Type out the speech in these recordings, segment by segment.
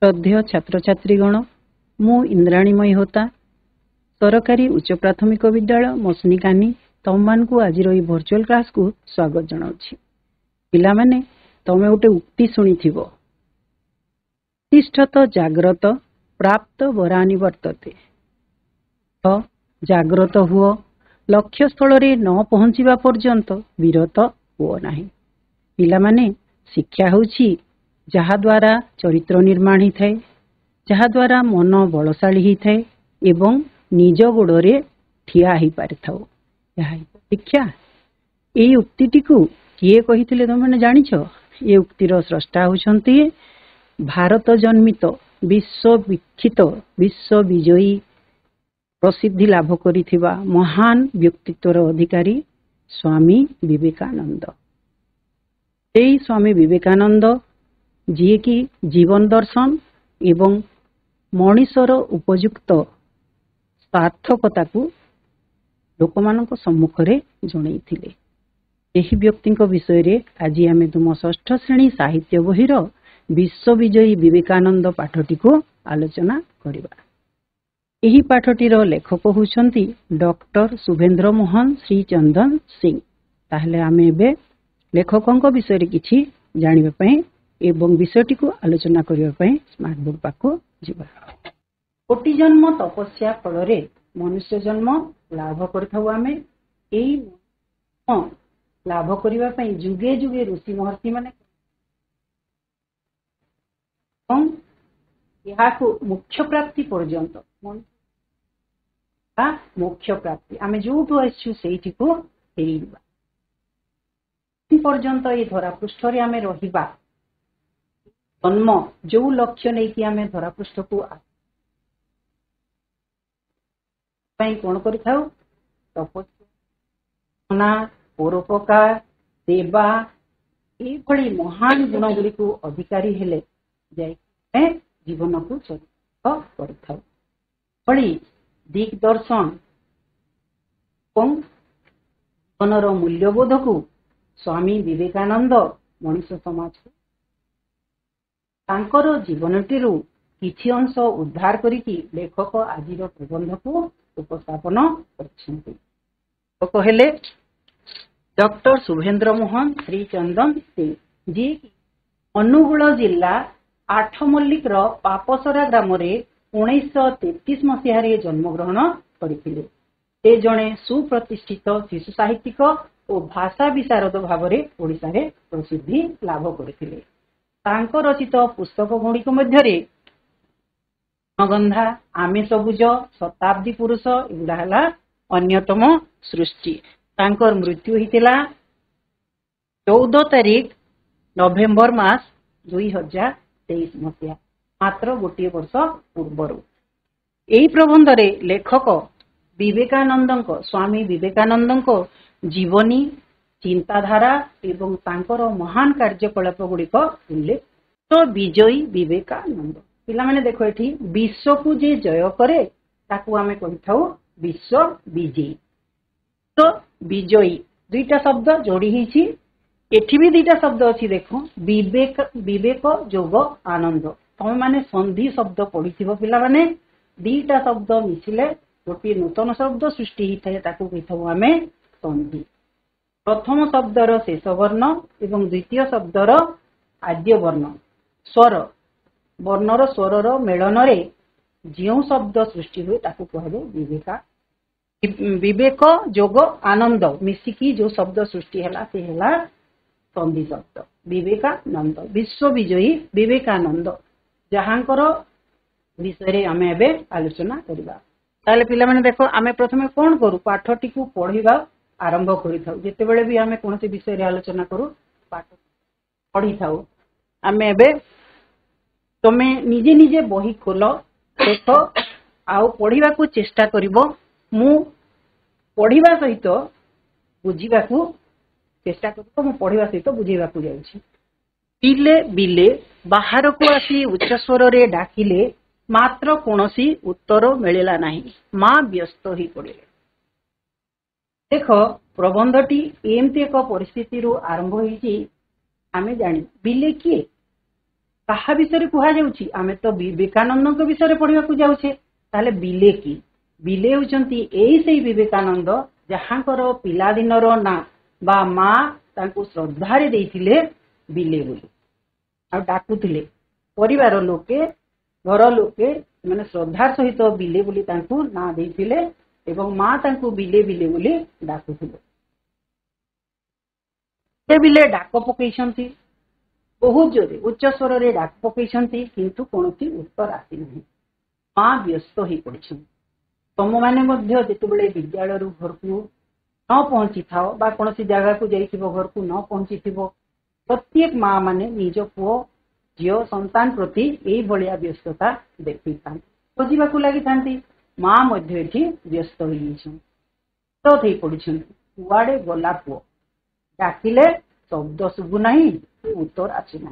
श्रद्धेय छात्र छात्रीगण मु इंद्राणीमयी होता सरकारी उच्च प्राथमिक विद्यालय मसनिकानी तम मान को आज वर्चुअल क्लास को स्वागत जनाऊँगी। पिला माने तमे गोटे उक्ति शुणी तिष्ठत जाग्रत प्राप्त वरानि वर्तते। तो जाग्रत हुओ लक्ष्य स्थल रे न पहुँचीबा पर्यंत विरत हुओ नाही। पिला माने शिक्षा होछि जहा द्वारा चरित्र निर्माण होता है, जहा द्वारा मन बलशाली होता है एवं निज गोड़े ठिया हो पारि था। शिक्षा ये उक्ति को किए कही तुमने जानिछ? ये उक्तिर स्रष्टा होछंती भारत जन्मित विश्व विख्यात विश्व विजयी प्रसिद्धि लाभ करिथिबा महान व्यक्तित्वर अधिकारी स्वामी विवेकानंद। यही स्वामी विवेकानंद जी की जीवन दर्शन एवं मनीषर उपयुक्त सार्थकता को लोकमानक सम्मुख रे जणैथिले। एही व्यक्तिंक विषय रे आज आमे तुम षष्ठ श्रेणी साहित्य बहिर विश्व विजयी विवेकानंद पाठटी को आलोचना करिबा। एही पाठटीर लेखक होउछंती डॉक्टर शुभेंद्र मोहन श्रीचंदन सिंह। ताहले आमे एबे लेखकंक विषय रे किछि जानिबा पई एवं विषयटी को आलोचना करने स्मार्ट बोर्ड पाक जीवा। कोटि जन्म तपस्या फल मनुष्य जन्म लाभ करें। लाभ करने जुगे जुगे ऋषि महर्षि माने मुख्य प्राप्ति पर्यंत मुख्य प्राप्ति आम जो आसुटी को फेरवा पर्यंत ये धरा पृष्ठ आम रहिबा जन्म जो लक्ष्य नहीं कि आम धरापृष्ठ को कौन कर तपस्या परोपकार सेवा ये महान गुण गुड़ी को अधिकारी हेले जीवन को चरित्र कर दिग्दर्शन जीवन मूल्यबोध को स्वामी विवेकानंद मनुष्य समाज को तांकर जीवनटीरू किछि अंश उद्धार करिकी लेखक आजिर प्रबंध को उपस्थापन करछन्ति। तो हेले डॉक्टर शुभेंद्र मोहन श्रीचंदन सिंह जी अनुगुल जिला आठमल्लिक पापसरा ग्राम 1933 मसीह जन्म ग्रहण करथिले। से जणे सुप्रतिष्ठित शिशु साहित्यिक और भाषा विशारद भाव में ओडिशा रे प्रसिद्धि लाभ करथिले। तांको रचित पुस्तक गुड़िक मध्य गंधा आमे सबुज शताब्दी पुरुष एगुड़ा है अन्यतम सृष्टि। तांकर मृत्यु होता 14 तारीख नवेम्बर मास 2023 मसीहा मात्र गोटे वर्ष पूर्वर। यही प्रबंध रे लेखक विवेकानंद स्वामी विवेकानंद जीवनी चिंताधारा एवं तांकर महान कार्यकलाप गुड़िक उल्लेख। तो विजयी विवेकानंद पिला माने देखो एठी विश्व को जे जय करे ताकू आमे कहि विश्व विजयी। तो विजयी दुईटा शब्द जोड़ी हिची एठी भी दुईटा शब्द अछि। देखो विवेक विवेक जोग आनंद तमे माने संधि शब्द पढ़िथिबो पिला माने दुईटा शब्द मिसिले गोटे नूतन शब्द सृष्टि हिथाय ताकू कहिथौ आमे संधि। प्रथम शब्दर शेष वर्ण एवं द्वितीय शब्दर आद्य वर्ण स्वर वर्णर स्वरर मेलन रे जो शब्द सृष्टि हुए ताकू कहबे विवेका। विवेक जोग आनंद मिसिकी जो शब्द सृष्टि हैला से हैला संधि शब्द विवेकानंद। विश्व विजयी विवेकानंद जहांकर विषय रे आमे एबे आलोचना करिबा। ताले पिला माने देखो आमे प्रथमे कोन करू पाठटी को पढिबा आरंभ करिथाउ। जेते बेले भी आमे कोनसे विषय रे आलोचना करू पाठ पढिथाउ। आमे एबे तमे निजे निजे बही खोल देख आउ पढ़िबा को चेष्टा करिवो। मु पढ़िबा सहित बुझिबा को चेष्टा करिवो। मु पढ़िबा सहित बुझिबा को जाउछि। बिले बिले बाहर को आसी उच्च स्वर रे डाकिले मात्र कोनोसी उत्तर मिलिला नाही। मां व्यस्त ही पड़िले। देख प्रबंधटी एमती एक परिस्थिति आरंभ होइछि। आमे जानि बिले किए कहा विषय कहुच्छी आम तो विवेकानंद विषय पढ़ा जाऊे ताले बिले की बिले होती यही विवेकानंद जहाँकर पिलादिनर ना बा माँ तांको श्रद्धारे देइथिले बिले बोली आ डाकुथिले परिवार लोके घर लोके माने श्रद्धार सहित बिले बोली तांको ना देइथिले एवं माँ तांको बिले बिले बोली डाकुथिले। से बिले डाक पकईछंती बहुत जोरे उच्च स्वर रे डाक पकईछंती किंतु कोनोसी उत्तर आसी नहीं। माँ व्यस्त हो पड़ी तुम मैंने जितेबले विद्यालय घर को न पहुंची था कौन सी जगह को जाइए घर को न पहुंची प्रत्येक माँ माने निज पुओ झील संतान प्रति यही भाया व्यस्तता देखी था खोजा लगी माँ व्यस्त हो पड़ी कुआड़े गला पुओ डाकिले शब्द शुभु ना उत्तर आसुना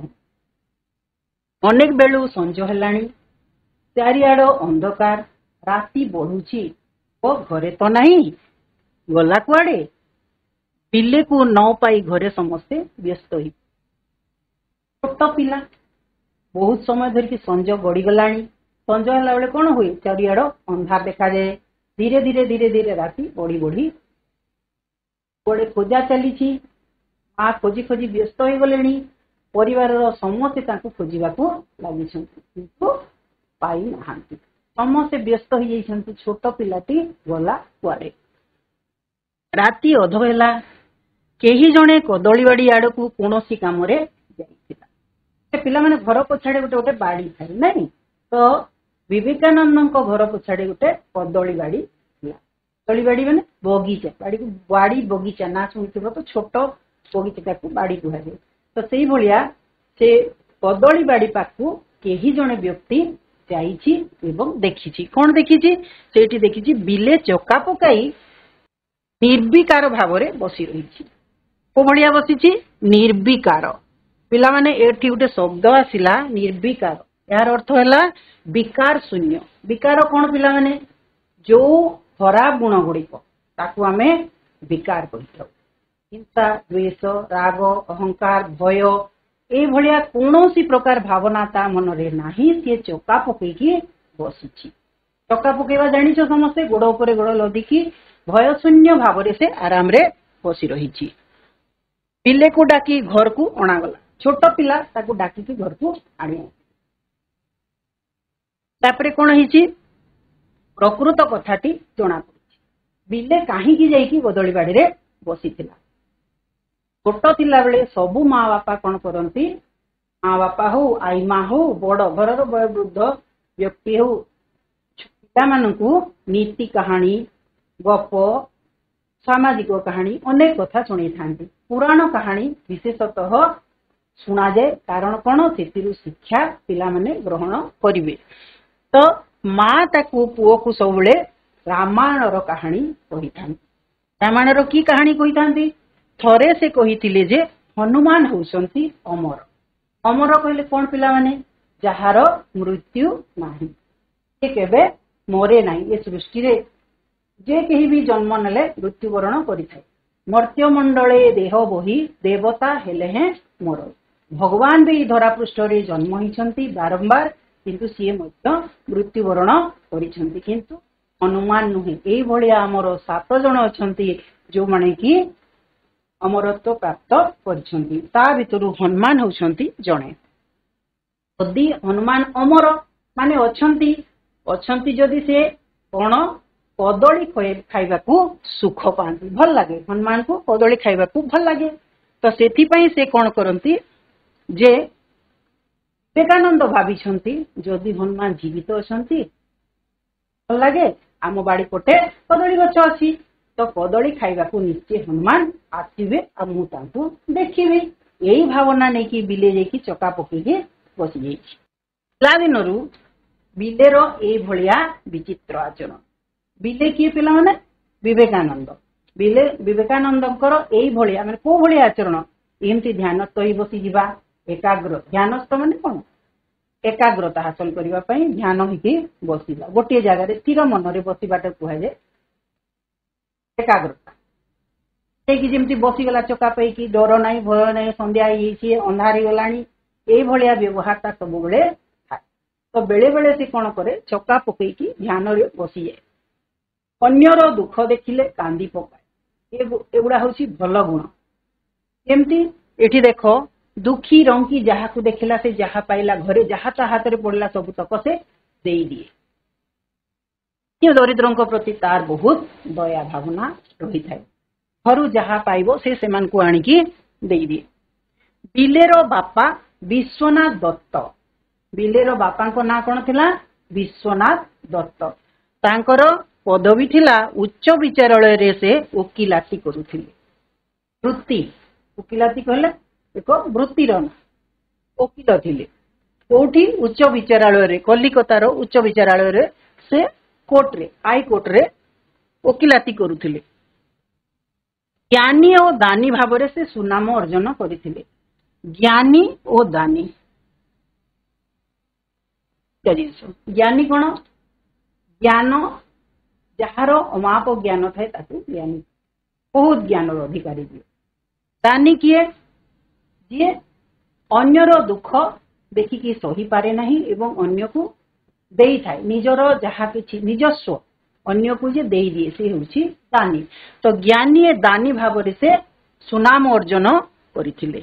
अनेक बेलू संज है चारिआड़ अंधकार राति बढ़ुची और घरे तो नहीं गला कुआड़े पिले को न पाई घरे समस्ते व्यस्त हो छोट पिला बहुत समय धरिकी संज गड़ीगला संज है बेले कौन हुए चारिआड़ अंधार देखा जाए धीरे धीरे धीरे धीरे राति बढ़ी बढ़ी गोड़े खोजा चली माँ खोजी खोजी व्यस्त हो गले परिवार समस्ते खोजा लगी पाई ना समस्ते व्यस्त हो जाइछंती छोट पिलाटी गला कुआड़े राति अधवेला केही जणे कदलीबाड़ी आड़ को कौन सी कम पिला माने घर पछाड़े गोटे गोटे बाड़ी थाए नहीं तो विवेकानंद घर पछाड़े गोटे कदली बाड़ी कदली बाड़ी माने बगीचा बाड़ी को बाड़ी बगीचा ना शुणी तो छोट बगीचा को बाड़ी कहुए तो से भाया से कदली बाड़ी पाखु केही जणे व्यक्ति जाइछि एवं देखिछि कौन देखिछि सेठी देखिछि बिले चका पकाई निर्विकार भाव रे बसी रहिछि को भलिया बसीछि निर्विकार पिला माने एठी उठे शब्द आसिला निर्विकार यार अर्थ हैला विकार शून्य विकार कौन पिला माने जो खराब गुण गुड़िक ताकू आमे विकार कहिथाउ हिंसा द्वेष राग अहंकार भय ए भलिया कौनसी प्रकार भावना ता मन रे नाही सी चौका पकईकी बसुची चौका पकेवा जानिछ समस्ते गोड़ उपरे गोड़ लदिकी भय शून्य भाव से आराम रे बसी रही पिले को डाकी घर को अणागला छोट पिला ताकू डाकी घर को आनी तापरे कौन हिची प्रकृत कथाटी जना पड़ी बिले कहीं जाइकी गदली बाड़ी रे बसी थिला छोट थिला बेले सबु माँ बापा कौन करती माँ बापा हो आई माँ हो बड़ घर वयोवृद्ध व्यक्ति हो पिला मानू नीति कहानी गप सामाजिक कहानी अनेक कथा शुणी था पुराण कहानी विशेषतः शुणा जाए कारण कौन से शिक्षा पिला माने ग्रहण करिवे तो माँ ताकू पुओ को सब रामायण कहानी कही था रामायण की कहानी कही था थरे से कही जे हनुमान होउसंती अमर अमर कहले कौन पिला माने जहार मृत्यु नाही ये केबे मरे नाही ये सृष्टि रे जे कहीं भी जन्म नेले मृत्युवरण करिथाय मर्त्यमंडले देह बही देवता हेले हैं मोर भगवान भी धरा पृष्ठ रे जन्म होइछंती बारंबार किंतु सीए मध्य मृत्युवरण करिछंती किंतु हनुमान नुहे एई भलिया हमर 7 जण अछंती जो माने कि अमरत्व प्राप्त करिछंती ता भितरु हनुमान होउछंती जणे यदि हनुमान अमर माने अछंती अछंती जदि से कोन कदली खाइबा को सुख पाती भल लगे हनुमान को कदली खाइबा को भल लगे तो सेथि पई से कोन करंती जे विवेकानंद भाविछंती जदि हनुमान जीवित अछंती भल लगे आम बाड़ी पटे कदली गछ अछि तो कदली खाइबा को निश्चय हनुमान आसीबे आ मु तांतु देखिबे यही भावना नहीं कि बिले जाइकी चका पकेके बसी जाइछि पिला दिनरु बिलेर ए भलिया विचित्र आचरण बिले किए पिला माने विवेकानंद बिले विवेकानंदकर एई भलिया माने को भलिया आचरण एमती ध्यान तई बसी जिबा एकाग्र ध्यानस्थ माने कोन एकाग्रता हासिल करबा पई ध्यान हिकी बसिबा गोटे जगह रे स्थिर मन रे बसिबाटा कुहा जाय एकाग्रता से कि जेमती बसीगला चका पैकी डर नाई भय नाई संध्या अंधारी गलानी ଏଇଭଳିଆ ବ୍ୟବହାରଟା ସବୁବେଳେ ଥାଏ। ତ ବେଳେ ବେଳେ ସେ କଣ କରେ, ଚକା ପକେଇକି ଧ୍ୟାନରେ ବସିଯାଏ। ଅନ୍ୟର ଦୁଃଖ ଦେଖିଲେ କାନ୍ଦି ପକାଏ। ଏଗୁଡା ହଉଛି ଭଲ ଗୁଣ। କେମିତି, ଏଠି ଦେଖ, ଦୁଃଖୀ ରଙ୍କି ଯାହାକୁ ଦେଖିଲା ସେ ଯାହା ପାଇଲା, ଘରେ ଯାହା ତା ହାତରେ ପଡିଲା ସବୁ ତକ ସେ ଦେଇଦିଏ। ଦରିଦ୍ରଙ୍କ ପ୍ରତି ତାର ବହୁତ ଦୟା ଭାବନା ରହିଥାଏ। ଘରୁ ଯାହା ପାଇବ ସେ ସେମାନଙ୍କୁ ଆଣିକି ଦେଇଦିଏ। ବିଲେର ବାପା ବିଶ୍ୱନାଥ ଦତ୍ତ। ବିଲେର ବାପାଙ୍କ ନାଁ କଣ ଥିଲା? ବିଶ୍ୱନାଥ ଦତ୍ତ। ତାଙ୍କର ପଦବୀ ଥିଲା ଉଚ୍ଚ ବିଚାରାଳୟରେ ସେ ଓକିଲାତି କରୁଥିଲେ। ବୃତ୍ତି, ଓକିଲାତି କହିଲେ ଏକ ବୃତ୍ତିର ନାଁ। ଓକିଲ ଥିଲେ। କୋଉଠି? ଉଚ୍ଚ ବିଚାରାଳୟରେ, କଲିକତାର ଉଚ୍ଚ ବିଚାରାଳୟରେ ସେ କୋର୍ଟରେ, ହାଇକୋର୍ଟରେ ଓକିଲାତି କରୁଥିଲେ। ଜ୍ଞାନୀ ଓ ଦାନୀ ଭାବରେ ସେ ସୁନାମ ଅର୍ଜନ କରିଥିଲେ। ଜ୍ଞାନୀ ଓ ଦାନୀ ଜିନିଷ। ଜ୍ଞାନୀ କଣ? ଜ୍ଞାନ, ଯାହାର ଅମାପ ଜ୍ଞାନ ଥାଏ ତାକୁ ଜ୍ଞାନୀ, ବହୁତ ଜ୍ଞାନର ଅଧିକାରୀ ଯିଏ। ଦାନୀ କିଏ? ଯିଏ ଅନ୍ୟର ଦୁଃଖ ଦେଖିକି ସହିପାରେ ନାହିଁ ଏବଂ ଅନ୍ୟକୁ ଦେଇଥାଏ। ନିଜର ଯାହା କିଛି ନିଜସ୍ୱ ଅନ୍ୟକୁ ଯେ ଦେଇଦିଏ ସେ ହେଉଛି ଦାନୀ। ତ ଜ୍ଞାନୀ ଦାନୀ ଭାବରେ ସେ ସୁନାମ ଅର୍ଜନ କରିଥିଲେ।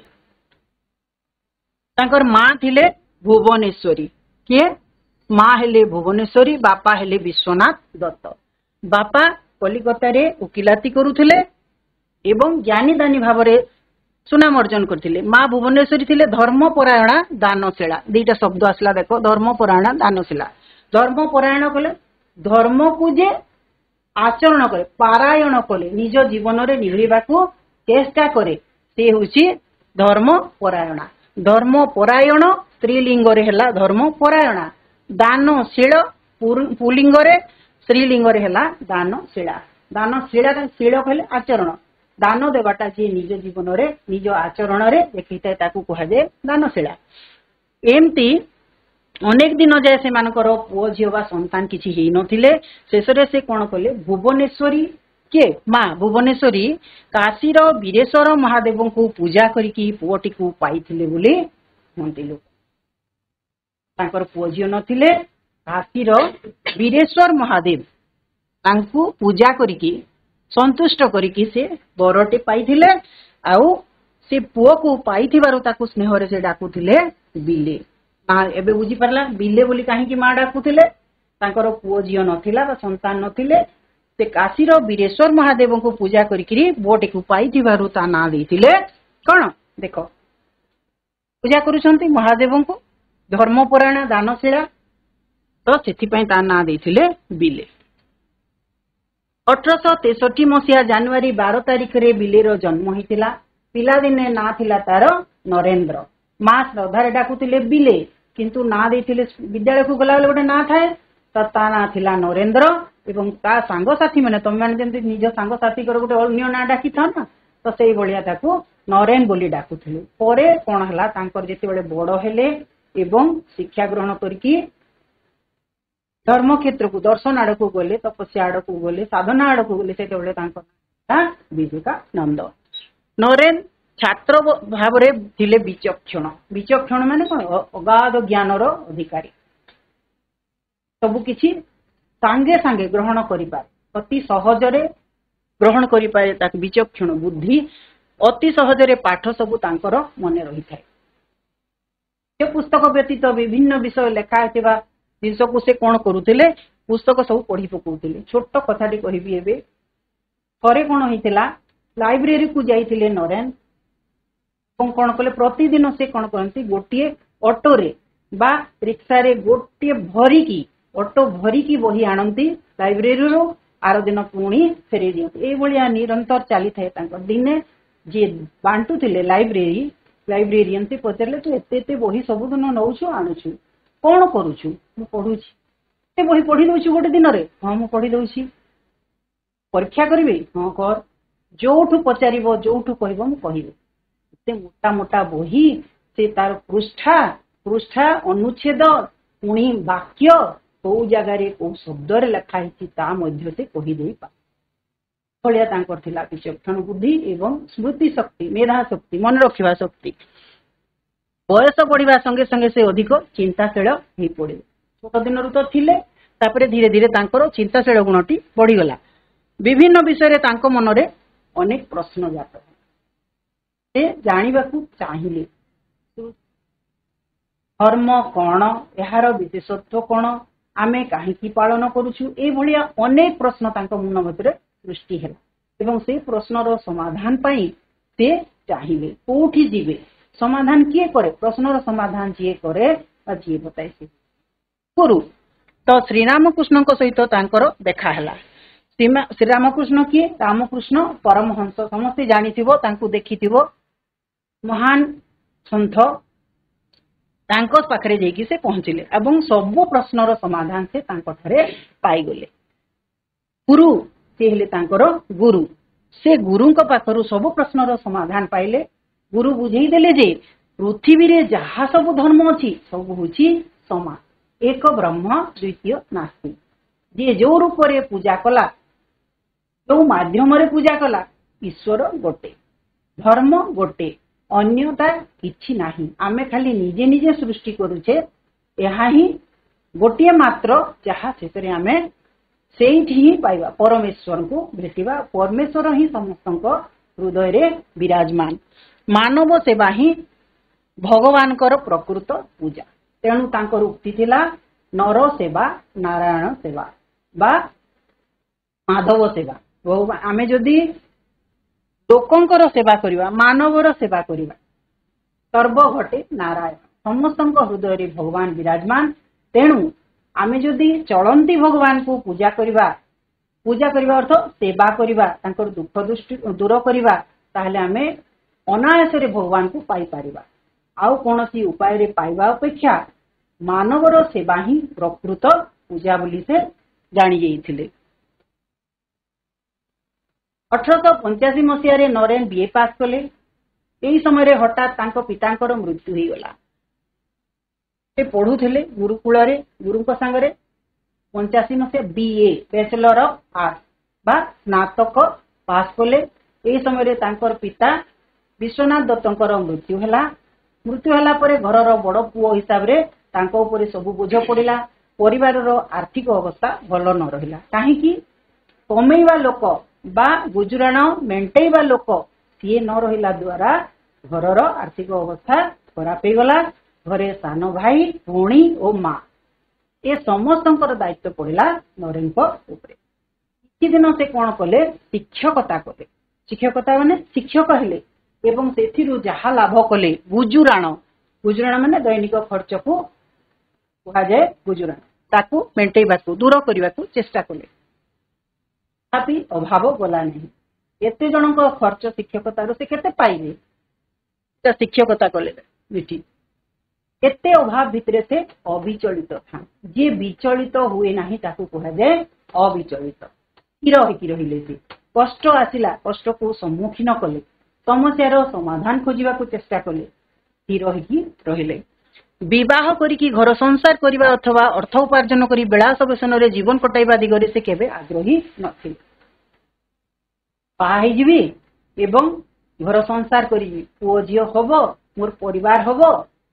ତାଙ୍କର ମା ଥିଲେ ଭୁବନେଶ୍ୱରୀ। କିଏ? ମା ହେଲେ ଭୁବନେଶ୍ୱରୀ, ବାପା ହେଲେ ବିଶ୍ୱନାଥ ଦତ୍ତ। ବାପା କଲିକତାରେ ଓକିଲାତି କରୁଥିଲେ ଏବଂ ଜ୍ଞାନୀ ଦାନୀ ଭାବରେ ସୁନାମ ଅର୍ଜନ କରିଥିଲେ। ମା ଭୁବନେଶ୍ୱରୀ ଥିଲେ ଧର୍ମପରାୟଣା ଦାନଶୀଳା। ଦିଟା ଶବ୍ଦ ଆସିଲା ଦେଖ, ଧର୍ମପରାୟଣା ଦାନଶୀଳା। ଧର୍ମପରାୟଣ କଲେ ଧର୍ମକୁ ଯେ ଆଚରଣ କରେ, ପାରାୟଣ କଲେ, ନିଜ ଜୀବନରେ ନିଭେଇବାକୁ ଚେଷ୍ଟା କରେ, ସେ ହେଉଛି ଧର୍ମପରାୟଣା। ଧର୍ମପରାୟଣ ସ୍ତ୍ରୀଲିଙ୍ଗରେ ହେଲା ଧର୍ମପରାୟଣା। ଦାନଶୀଳ ପୁଲିଙ୍ଗରେ, ସ୍ତ୍ରୀଲିଙ୍ଗରେ ହେଲା ଦାନଶୀଳା। ଦାନଶୀଳା, ଶୀଳ କହିଲେ ଆଚରଣ। ଦାନ ଦେବାଟା ଯିଏ ନିଜ ଜୀବନରେ ନିଜ ଆଚରଣରେ ଦେଖିଥାଏ ତାକୁ କୁହାଯାଏ ଦାନଶୀଳା। ଏମିତି ଅନେକ ଦିନ ଯାଏ ସେମାନଙ୍କର ପୁଅ ଝିଅ ବା ସନ୍ତାନ କିଛି ହେଇନଥିଲେ। ଶେଷରେ ସେ କଣ କଲେ, ଭୁବନେଶ୍ୱରୀ, କିଏ? ମା ଭୁବନେଶ୍ୱରୀ କାଶୀର ବୀରେଶ୍ୱର ମହାଦେବଙ୍କୁ ପୂଜା କରିକି ପୁଅଟିକୁ ପାଇଥିଲେ ବୋଲି କୁହନ୍ତି ଲୋକ। ତାଙ୍କର ପୁଅ ଝିଅ ନଥିଲେ, କାଶୀର ବୀରେଶ୍ୱର ମହାଦେବ ତାଙ୍କୁ ପୂଜା କରିକି ସନ୍ତୁଷ୍ଟ କରିକି ସେ ବରଟେ ପାଇଥିଲେ। ଆଉ ସେ ପୁଅକୁ ପାଇଥିବାରୁ ତାକୁ ସ୍ନେହରେ ସେ ଡାକୁଥିଲେ ବିଲେ। ଏବେ ବୁଝିପାରିଲା ବିଲେ ବୋଲି କାହିଁକି ମା ଡାକୁଥିଲେ? ତାଙ୍କର ପୁଅ ଝିଅ ନଥିଲା ବା ସନ୍ତାନ ନଥିଲେ। ସେ କାଶୀର ବୀରେଶ୍ୱର ମହାଦେବଙ୍କୁ ପୂଜା କରିକି ପୁଅଟିକୁ ପାଇଥିବାରୁ ତା ନାଁ ଦେଇଥିଲେ କଣ? ଦେଖ, ପୂଜା କରୁଛନ୍ତି ମହାଦେବଙ୍କୁ, ଧର୍ମପରାୟଣ ଦାନଶୀଳା, ତ ସେଥିପାଇଁ ତା ନାଁ ଦେଇଥିଲେ ବିଲେ। 1863 ମସିହା ଜାନୁଆରୀ 12 ତାରିଖରେ ବିଲେର ଜନ୍ମ ହୋଇଥିଲା। ପିଲାଦିନେ ନାଁ ଥିଲା ତାର ନରେନ୍ଦ୍ର। ମା ଶ୍ରଦ୍ଧାରେ ଡାକୁଥିଲେ ବିଲେ, କିନ୍ତୁ ନାଁ ଦେଇଥିଲେ, ବିଦ୍ୟାଳୟକୁ ଗଲାବେଳେ ଗୋଟେ ନାଁ ଥାଏ, ତ ତା ନାଁ ଥିଲା ନରେନ୍ଦ୍ର। ଏବଂ ତା ସାଙ୍ଗସାଥି ମାନେ, ତମେମାନେ ଯେମିତି ନିଜ ସାଙ୍ଗସାଥିଙ୍କର ଗୋଟେ ଅନ୍ୟ ନାଁ ଡାକିଥାଅ ନା, ତ ସେଇଭଳିଆ ତାକୁ ନରେନ ବୋଲି ଡାକୁଥିଲେ। ପରେ କଣ ହେଲା, ତାଙ୍କର ଯେତେବେଳେ ବଡ ହେଲେ ଏବଂ ଶିକ୍ଷା ଗ୍ରହଣ କରିକି ଧର୍ମ କ୍ଷେତ୍ରକୁ, ଦର୍ଶନ ଆଡକୁ ଗଲେ, ତପସ୍ୟା ଆଡକୁ ଗଲେ, ସାଧନା ଆଡକୁ ଗଲେ, ସେତେବେଳେ ତାଙ୍କ ନାଁ ବିବେକାନନ୍ଦ। ନରେନ ଛାତ୍ର ଭାବରେ ଥିଲେ ବିଚକ୍ଷଣ। ବିଚକ୍ଷଣ ମାନେ କଣ? ଅଗାଧ ଜ୍ଞାନର ଅଧିକାରୀ। ସବୁ କିଛି ସାଙ୍ଗେ ସାଙ୍ଗେ ଗ୍ରହଣ କରିପାରେ, ଅତି ସହଜରେ ଗ୍ରହଣ କରିପାରେ, ତାକୁ ବିଚକ୍ଷଣ ବୁଦ୍ଧି, ଅତି ସହଜରେ ପାଠ ସବୁ ତାଙ୍କର ମନେ ରହିଥାଏ। ସେ ପୁସ୍ତକ ବ୍ୟତୀତ ବିଭିନ୍ନ ବିଷୟ ଲେଖା ହେଇଥିବା ଜିନିଷକୁ ସେ କଣ କରୁଥିଲେ, ପୁସ୍ତକ ସବୁ ପଢି ପକଉଥିଲେ। ଛୋଟ କଥାଟି କହିବି ଏବେ। ଥରେ କଣ ହେଇଥିଲା, ଲାଇବ୍ରେରୀକୁ ଯାଇଥିଲେ ନରେନ ଏବଂ କଣ କଲେ, ପ୍ରତିଦିନ ସେ କଣ କରନ୍ତି, ଗୋଟିଏ ଅଟୋରେ ବା ରିକ୍ସାରେ ଗୋଟିଏ ଭରିକି, ଅଟୋ ଭରିକି ବହି ଆଣନ୍ତି ଲାଇବ୍ରେରୀରୁ, ଆର ଦିନ ପୁଣି ଫେରେଇ ଦିଅନ୍ତି। ଏଇଭଳିଆ ନିରନ୍ତର ଚାଲିଥାଏ ତାଙ୍କର। ଦିନେ ଯିଏ ବାଣ୍ଟୁଥିଲେ ଲାଇବ୍ରେରିଆନ ସେ ପଚାରିଲେ, ତୁ ଏତେ ଏତେ ବହି ସବୁଦିନ ନଉଛୁ ଆଣୁଛୁ, କଣ କରୁଛୁ? ମୁଁ ପଢୁଛି। ସେ ବହି ପଢି ଦଉଛୁ ଗୋଟେ ଦିନରେ? ହଁ ମୁଁ ପଢି ଦଉଛି। ପରୀକ୍ଷା କରିବି? ହଁ କର। ଯୋଉଠୁ ପଚାରିବ, ଯୋଉଠୁ କହିବ ମୁଁ କହିବି। ଏତେ ମୋଟା ମୋଟା ବହି, ସେ ତାର ପୃଷ୍ଠା ଅନୁଚ୍ଛେଦ, ପୁଣି ବାକ୍ୟ, କୋଉ ଜାଗାରେ କୋଉ ଶବ୍ଦରେ ଲେଖା ହେଇଛି ତା ମଧ୍ୟ ସେ କହିଦେଇପାରେ। ଭଳିଆ ତାଙ୍କର ଥିଲା ବିଚକ୍ଷଣ ବୁଦ୍ଧି ଏବଂ ସ୍ମୃତି ଶକ୍ତି, ମେଧା ଶକ୍ତି, ମନେ ରଖିବା ଶକ୍ତି। बयस बढ़िया संगे संगे से अधिक चिंताशील हो पड़े। छोट दिन तो थिले तापरे धीरे धीरे तांकर चिंताशील गुणटी बढ़ीगला। विभिन्न विषय तांको मनरे अनेक प्रश्न जात से जानिबाकू चाहिए। धर्म कौन, यार विशेषत्व कौन, आमे काहींकी पालन करूछु, ए भलिया अनेक प्रश्न तांको मन भितर सृष्टि हेला। एवं से प्रश्नर समाधान पाई से चाहिए कोठी जीवे, समाधान किए करे, प्रश्नर समाधान जी करे जी बताए से गुरु। तो श्रीरामकृष्ण सहित तांकर देखा हेला। श्रीरामकृष्ण किए? रामकृष्ण परमहंस, समस्ते जानिथिबो, तांकु देखिथिबो, महान सन्थ। तांको पाखरे जेकी से पहुंचिले एवं सब प्रश्नर समाधान से तांको ठारे पाइगले। गुरु से हेले तांकर गुरु। से गुरुंक पाखरु सब प्रश्नर समाधान पाइले। गुरु बुझेई देले जे पृथ्वी रे जहा सब धर्म अछि सब होछि समान, एक ब्रह्म द्वितीय नास्ति। जे जो रूप रे पूजा कला, जो माध्यम रे पूजा कला, ईश्वर गोटे, धर्म गोटे, अन्यता किछि नाही। आमे खाली निजे निजे सृष्टि करूछे, यहा ही गोटे मात्र जहा शेषरे आमे सेठी ही पाइबा परमेश्वर को भेटिबा। परमेश्वर ही समस्तक हृदय रे विराजमान। मानव सेवा ही भगवानकर प्रकृत पूजा। तेणु तांकर उक्ति थिला नर सेवा नारायण सेवा बा माधव सेवा। आमे जदि लोकंकर सेवा करिबा, मानवर सेवा करिबा, सर्व घटे नारायण, समस्तक हृदय रे भगवान विराजमान। तेणु आमे जदि चलंती भगवान को पूजा करिबा, पूजा करिबा अर्थ सेवा करिबा, तांकर दुख दृष्टि दूर करिबा, ताहले आमे अनायास रे भगवान को पाई पारिबा। आउ कोनोसी उपाय रे पाइबा अपेक्षा मानवर सेवा ही प्रकृत पूजा बोली से जानी जाइथिले। 1885 मसीह नरेन बीए पास कले। यही समय हठात तांको पितांकर मृत्यु हो गला। से पढ़ुथिले गुरुकुल रे, गुरुଙ୍କ संगरे। 85 मसीह बीए बैचलर ऑफ आर्ट्स बा स्नातक पास कले। यही समय तांकर पिता विश्वनाथ दत्तंकर मृत्यु हैला। मृत्यु हैला परे घरर बड़ पुओ हिसाब रे तांको ऊपर सब बोझ पड़िला। परिवारर आर्थिक अवस्था भल न रहिला। काहेकि कमेइबा लोक बा गुजराण मेंटेइबा लोक सीए न रहिला द्वारा घरर आर्थिक अवस्था खराब हो गला। घरे सान भाई भौणी और माँ ए समस्तंकर दायित्व पड़िला नरेन उपरे। किछि दिन से कौन कले? शिक्षकता कले। शिक्षकता माने शिक्षक हेले एवं सेथिरु जहा लाभ कले गुजुराण, गुजुराण माने दैनिक खर्च को कहा जाए गुजुराण, ताकू मेंटेइबाकू दूर करिबाकू चेष्टा कले। तथापि अभाव गला नहीं। एते जनक खर्च शिक्षकतार से केते पाइबे? शिक्षकता कले मिठी एते अभाव भितरे से अविचलित था। जे विचलित हुए नहीं ताकू कहा जाए अविचलित। स्थिर होइकी रहिले से कष्ट आसिला, कष्ट को सम्मुखीन कले, समस्यार समाधान खोजिबाकू चेष्टा कले, स्थिर होइकी रहिले। विवाह करिकी घर संसार करिबा अथवा अर्थ उपार्जन करी बेलास बेसन रे जीवन कटाइबा दिगरे से केबे आग्रही नथिले। बाहा होइजिबी एवं घर संसार करिबी, पुओ झियो हबो, मोर परिवार हबो,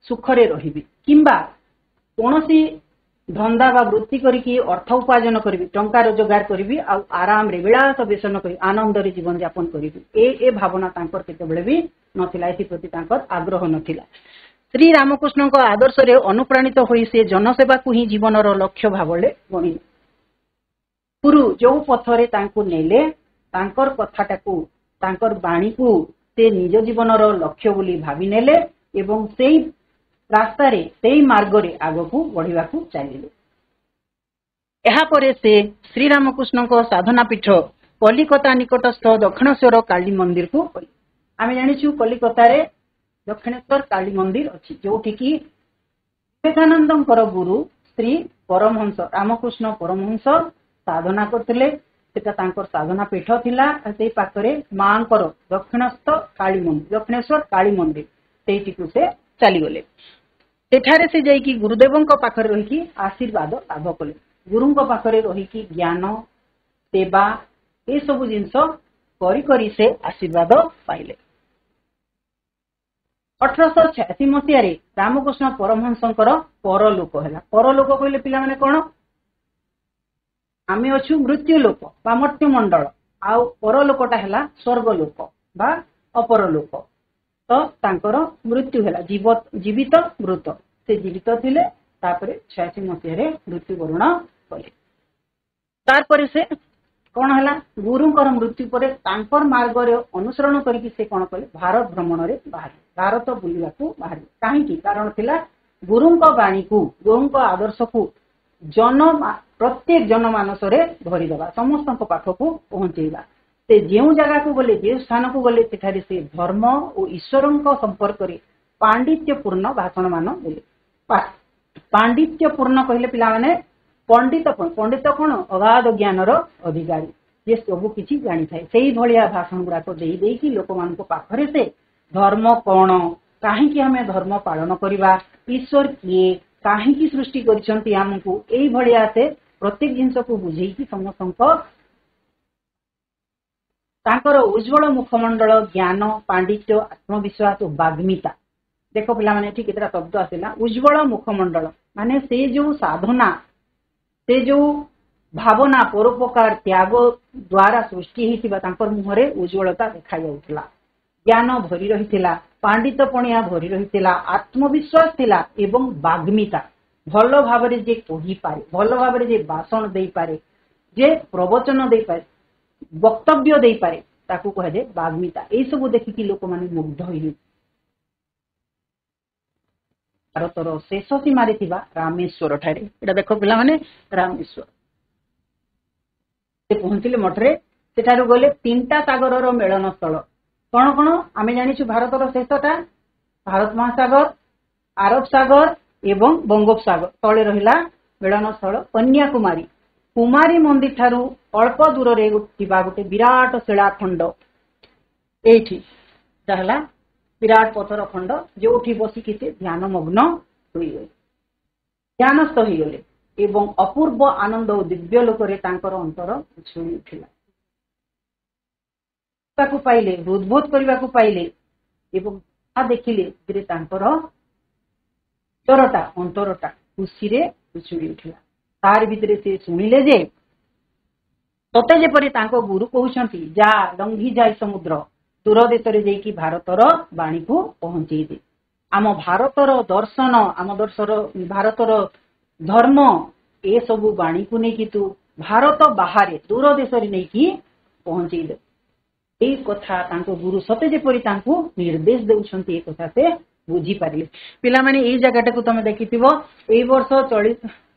सुखरे रहिबी, किंबा कोनोसी धंदा बा वृत्ति करिकी अर्थ उपार्जन करिबी, टंका रोजगार करिबी, आ आराम रे बेलास बेसन करी आनंद रे जीवन यापन करिबी। ए भावना तांकर केतेबेले भी नथिला। एथि प्रति तांकर आग्रह नथिला। श्री रामकृष्ण आदर्श रे अनुप्राणित होई से जनसेवा को ही जीवनर लक्ष्य भावले गणिले। गुरु जो पथरे तांको नेले, तांकर कथाटाकू, तांकर बाणी को से निज जीवनर लक्ष्य बोली भावी नेले एवं सेई रास्ता रे सेई मार्ग रे आगकू बढ़िबाकू चाहिए। एहा परे से श्री रामकृष्ण साधना पीठ कलिकता निकटस्थ दक्षिणेश्वर काली मंदिर को गले। आमे जानिछु कलिकता रे दक्षिणेश्वर काली मंदिर अछि, जोठी की विवेकानंदंकर गुरु श्री परमहंस रामकृष्ण परमहंस साधना करथिले। सेटा तांकर साधना पीठ थिला। सेई पाखरे मांकर दक्षिणस्थ काली मंदिर, दक्षिणेश्वर काली मंदिर, सेठीकू से चली गले। सेठारे से जाइकी गुरुदेवंक पाखरे रहिकी आशीर्वाद लाभ कले। गुरुंक पाखरे रहिकी ज्ञान सेवा ए सब जिंस करी करी से आशीर्वाद पाइले। 1886 ମସିହାରେ ରାମକୃଷ୍ଣ ପରମହଂସଙ୍କର ପରଲୋକ ହେଲା। ପରଲୋକ କହିଲେ ପିଲାମାନେ କଣ? ଆମେ ଅଛୁ ମୃତ୍ୟୁ ଲୋକ ବା ମର୍ତ୍ତ୍ୟମଣ୍ଡଳ, ଆଉ ପରଲୋକଟା ହେଲା ସ୍ୱର୍ଗଲୋକ ବା ଅପରଲୋକ। ତ ତାଙ୍କର ମୃତ୍ୟୁ ହେଲା, ଜୀବିତ ମୃତ। ସେ ଜୀବିତ ଥିଲେ, ତାପରେ 86 ମସିହାରେ ମୃତ୍ୟୁବରଣ କଲେ। ତାପରେ ସେ କଣ ହେଲା, ଗୁରୁଙ୍କର ମୃତ୍ୟୁ ପରେ ତାଙ୍କର ମାର୍ଗରେ ଅନୁସରଣ କରିକି ସେ କଣ କଲେ, ଭାରତ ଭ୍ରମଣରେ ବାହାରିଲେ, ଭାରତ ବୁଲିବାକୁ ବାହାରିଲେ। କାହିଁକି? କାରଣ ଥିଲା ଗୁରୁଙ୍କ ବାଣୀକୁ, ଗୁରୁଙ୍କ ଆଦର୍ଶକୁ ପ୍ରତ୍ୟେକ ଜନମାନସରେ ଭରିଦେବା, ସମସ୍ତଙ୍କ ପାଖକୁ ପହଞ୍ଚେଇବା। ସେ ଯେଉଁ ଜାଗାକୁ ଗଲେ, ଯେଉଁ ସ୍ଥାନକୁ ଗଲେ, ସେଠାରେ ସେ ଧର୍ମ ଓ ଈଶ୍ୱରଙ୍କ ସମ୍ପର୍କରେ ପାଣ୍ଡିତ୍ୟପୂର୍ଣ୍ଣ ଭାଷଣ ମାନ ଦେଲେ। ପାଣ୍ଡିତ୍ୟପୂର୍ଣ୍ଣ କହିଲେ ପିଲାମାନେ ପଣ୍ଡିତ କଣ? ଅଗାଧ ଜ୍ଞାନର ଅଧିକାରୀ, ଯେ ସବୁ କିଛି ଜାଣିଥାଏ। ସେଇଭଳିଆ ଭାଷଣ ଗୁଡାକ ଦେଇକି ଲୋକମାନଙ୍କ ପାଖରେ ସେ ଧର୍ମ କଣ, କାହିଁକି ଆମେ ଧର୍ମ ପାଳନ କରିବା, ଈଶ୍ୱର କିଏ, କାହିଁକି ସୃଷ୍ଟି କରିଛନ୍ତି ଆମକୁ, ଏଇଭଳିଆ ସେ ପ୍ରତ୍ୟେକ ଜିନିଷକୁ ବୁଝେଇକି ସମସ୍ତଙ୍କ ତାଙ୍କର ଉଜ୍ଜଳ ମୁଖମଣ୍ଡଳ, ଜ୍ଞାନ, ପାଣ୍ଡିତ୍ୟ, ଆତ୍ମବିଶ୍ୱାସ ଓ ବାଗ୍ମିତା। ଦେଖ ପିଲାମାନେ ଏଠି କେତେଟା ଶବ୍ଦ ଆସିଲା। ଉଜ୍ଜଳ ମୁଖମଣ୍ଡଳ ମାନେ ସେ ଯୋଉ ସାଧନା, ସେ ଯୋଉ ଭାବନା, ପରୋପକାର, ତ୍ୟାଗ ଦ୍ୱାରା ସୃଷ୍ଟି ହେଇଥିବା ତାଙ୍କର ମୁହଁରେ ଉଜ୍ଜଳତା ଦେଖାଯାଉଥିଲା। ଜ୍ଞାନ ଭରି ରହିଥିଲା, ପାଣ୍ଡିତ୍ୟପଣିଆ ଭରି ରହିଥିଲା, ଆତ୍ମବିଶ୍ୱାସ ଥିଲା ଏବଂ ବାଗ୍ମିତା, ଭଲ ଭାବରେ ଯେ କହିପାରେ, ଭଲ ଭାବରେ ଯେ ଭାଷଣ ଦେଇପାରେ, ଯେ ପ୍ରବଚନ ଦେଇପାରେ, ବକ୍ତବ୍ୟ ଦେଇପାରେ, ତାକୁ କୁହାଯାଏ ବାଗ୍ମିତା। ଏଇସବୁ ଦେଖିକି ଲୋକମାନେ ମୁଗ୍ଧ ହୋଇଥିଲେ। ଭାରତର ଶେଷ ସୀମାରେ ଥିବା ରାମେଶ୍ୱର ଠାରେ, ଏଇଟା ଦେଖ ପିଲାମାନେ, ରାମେଶ୍ୱର ସେ ପହଞ୍ଚିଲେ ମଠରେ। ସେଠାରୁ ଗଲେ 3ଟା ସାଗରର ମିଳନ ସ୍ଥଳ। କଣ କଣ ଆମେ ଜାଣିଛୁ? ଭାରତର ଶେଷଟା ଭାରତ ମହାସାଗର, ଆରବ ସାଗର ଏବଂ ବଙ୍ଗୋପସାଗର, ତଳେ ରହିଲା ମିଳନ ସ୍ଥଳ କନ୍ୟାକୁମାରୀ। କୁମାରୀ ମନ୍ଦିର ଠାରୁ ଅଳ୍ପ ଦୂରରେ ଥିବା ଗୋଟେ ବିରାଟ ଶିଳାଖଣ୍ଡ, ଏଇଠି ହେଲା ବିରାଟ ପଥର ଖଣ୍ଡ, ଯୋଉଠି ବସିକି ସେ ଧ୍ୟାନମଗ୍ନ ହୋଇଗଲେ, ଧ୍ୟାନସ୍ଥ ହୋଇଗଲେ ଏବଂ ଅପୂର୍ବ ଆନନ୍ଦ ଓ ଦିବ୍ୟ ଲୋକରେ ତାଙ୍କର ଅନ୍ତର ଛୁଇଁ ଉଠିଲା। ତାକୁ ପାଇଲେ, ହୃଦବୋଧ କରିବାକୁ ପାଇଲେ ଏବଂ ତାହା ଦେଖିଲେ ଯେ ତାଙ୍କର ଅନ୍ତରଟା ଖୁସିରେ ଉଛୁଳି ଉଠିଲା। ତାରି ଭିତରେ ସେ ଶୁଣିଲେ ଯେ ସତେ ଯେପରି ତାଙ୍କ ଗୁରୁ କହୁଛନ୍ତି, ଯା ଲଙ୍ଘି ଯାଇ ସମୁଦ୍ର, ଦୂର ଦେଶରେ ଯାଇକି ଭାରତର ବାଣୀକୁ ପହଞ୍ଚେଇ ଦେ। ଆମ ଭାରତର ଦର୍ଶନ, ଭାରତର ଧର୍ମ, ଏସବୁ ବାଣୀକୁ ନେଇକି ତୁ ଭାରତ ବାହାରେ ଦୂର ଦେଶରେ ନେଇକି ପହଞ୍ଚେଇ ଦେ। ଏଇ କଥା ତାଙ୍କ ଗୁରୁ ସତେ ଯେପରି ତାଙ୍କୁ ନିର୍ଦ୍ଦେଶ ଦେଉଛନ୍ତି, ଏ କଥା ସେ ବୁଝିପାରିଲେ। ପିଲାମାନେ ଏଇ ଜାଗାଟାକୁ ତମେ ଦେଖିଥିବ, ଏଇ ବର୍ଷ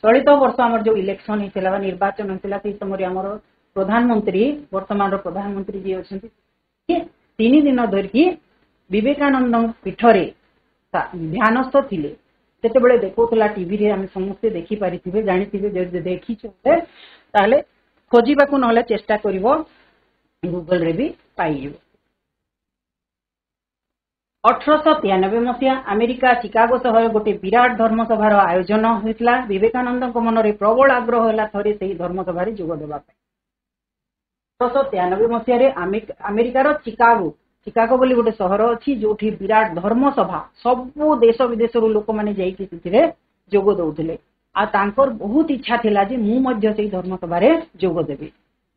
ଚଳିତ ବର୍ଷ ଆମର ଯୋଉ ଇଲେକ୍ସନ ହେଇଥିଲା ବା ନିର୍ବାଚନ ହେଇଥିଲା, ସେଇ ସମୟରେ ଆମର ପ୍ରଧାନମନ୍ତ୍ରୀ, ବର୍ତ୍ତମାନର ପ୍ରଧାନମନ୍ତ୍ରୀ ଯିଏ ଅଛନ୍ତି, 3 ଦିନ ଧରିକି ବିବେକାନନ୍ଦ ପୀଠରେ ଧ୍ୟାନସ୍ଥ ଥିଲେ। ସେତେବେଳେ ଦେଖାଉଥିଲା ଟିଭିରେ, ଆମେ ସମସ୍ତେ ଦେଖିପାରିଥିବେ, ଜାଣିଥିବେ। ଯଦି ଦେଖିଛ ତାହେଲେ ଖୋଜିବାକୁ ନହେଲେ ଚେଷ୍ଟା କରିବ, ଗୁଗଲରେ ବି ପାଇଯିବ। 1893 ମସିହା ଆମେରିକା ଚିକାଗୋ ସହରରେ ଗୋଟେ ବିରାଟ ଧର୍ମସଭାର ଆୟୋଜନ ହୋଇଥିଲା। ବିବେକାନନ୍ଦଙ୍କ ମନରେ ପ୍ରବଳ ଆଗ୍ରହ ହେଲା ଥରେ ସେହି ଧର୍ମସଭାରେ ଯୋଗ ଦେବା ପାଇଁ। 1893 ମସିହାରେ ଆମେରିକାର ଚିକାଗୋ ବୋଲି ଗୋଟେ ସହର ଅଛି, ଯୋଉଠି ବିରାଟ ଧର୍ମସଭା, ସବୁ ଦେଶ ବିଦେଶରୁ ଲୋକମାନେ ଯାଇକି ସେଥିରେ ଯୋଗ ଦଉଥିଲେ। ଆଉ ତାଙ୍କର ବହୁତ ଇଚ୍ଛା ଥିଲା ଯେ ମୁଁ ମଧ୍ୟ ସେଇ ଧର୍ମସଭାରେ ଯୋଗ ଦେବି।